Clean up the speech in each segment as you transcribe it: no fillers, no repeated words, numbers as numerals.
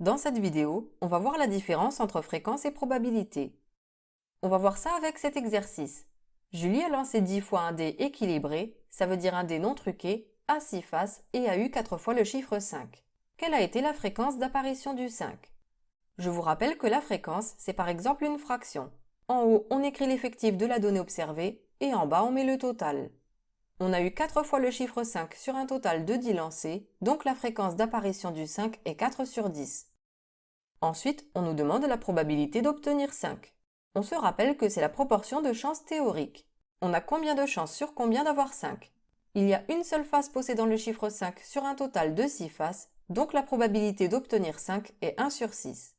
Dans cette vidéo, on va voir la différence entre fréquence et probabilité. On va voir ça avec cet exercice. Julie a lancé 10 fois un dé équilibré, ça veut dire un dé non truqué, à 6 faces et a eu 4 fois le chiffre 5. Quelle a été la fréquence d'apparition du 5? Je vous rappelle que la fréquence, c'est par exemple une fraction. En haut, on écrit l'effectif de la donnée observée et en bas, on met le total. On a eu 4 fois le chiffre 5 sur un total de 10 lancés, donc la fréquence d'apparition du 5 est 4 sur 10. Ensuite, on nous demande la probabilité d'obtenir 5. On se rappelle que c'est la proportion de chances théoriques. On a combien de chances sur combien d'avoir 5? Il y a une seule face possédant le chiffre 5 sur un total de 6 faces, donc la probabilité d'obtenir 5 est 1 sur 6.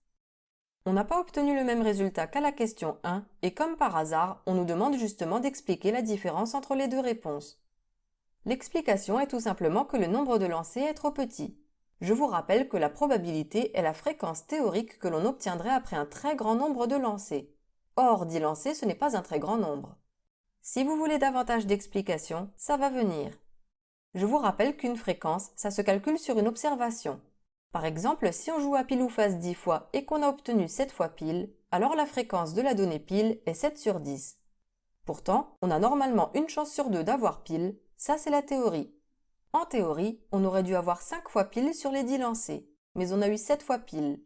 On n'a pas obtenu le même résultat qu'à la question 1, et comme par hasard, on nous demande justement d'expliquer la différence entre les deux réponses. L'explication est tout simplement que le nombre de lancers est trop petit. Je vous rappelle que la probabilité est la fréquence théorique que l'on obtiendrait après un très grand nombre de lancers. Or, 10 lancers, ce n'est pas un très grand nombre. Si vous voulez davantage d'explications, ça va venir. Je vous rappelle qu'une fréquence, ça se calcule sur une observation. Par exemple, si on joue à pile ou face 10 fois et qu'on a obtenu 7 fois pile, alors la fréquence de la donnée pile est 7 sur 10. Pourtant, on a normalement une chance sur 2 d'avoir pile, ça c'est la théorie. En théorie, on aurait dû avoir 5 fois pile sur les 10 lancés, mais on a eu 7 fois pile.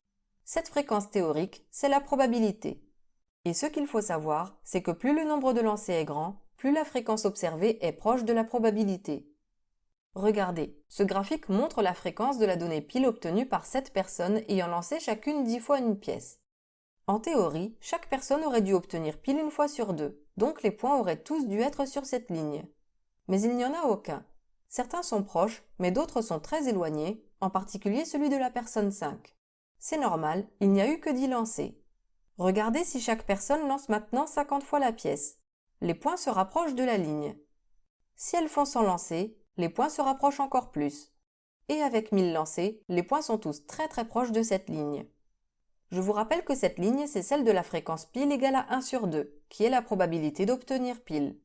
Cette fréquence théorique, c'est la probabilité. Et ce qu'il faut savoir, c'est que plus le nombre de lancers est grand, plus la fréquence observée est proche de la probabilité. Regardez, ce graphique montre la fréquence de la donnée pile obtenue par 7 personnes ayant lancé chacune 10 fois une pièce. En théorie, chaque personne aurait dû obtenir pile une fois sur 2, donc les points auraient tous dû être sur cette ligne. Mais il n'y en a aucun. Certains sont proches, mais d'autres sont très éloignés, en particulier celui de la personne 5. C'est normal, il n'y a eu que 10 lancers. Regardez si chaque personne lance maintenant 50 fois la pièce. Les points se rapprochent de la ligne. Si elles font 100 lancers, les points se rapprochent encore plus. Et avec 1000 lancers, les points sont tous très proches de cette ligne. Je vous rappelle que cette ligne, c'est celle de la fréquence pile égale à 1 sur 2, qui est la probabilité d'obtenir pile.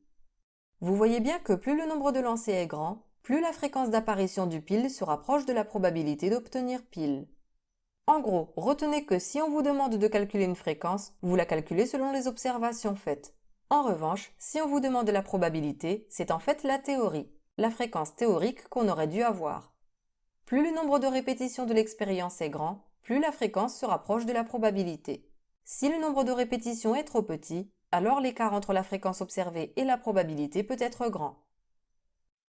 Vous voyez bien que plus le nombre de lancers est grand, plus la fréquence d'apparition du pile se rapproche de la probabilité d'obtenir pile. En gros, retenez que si on vous demande de calculer une fréquence, vous la calculez selon les observations faites. En revanche, si on vous demande la probabilité, c'est en fait la théorie, la fréquence théorique qu'on aurait dû avoir. Plus le nombre de répétitions de l'expérience est grand, plus la fréquence se rapproche de la probabilité. Si le nombre de répétitions est trop petit, alors l'écart entre la fréquence observée et la probabilité peut être grand.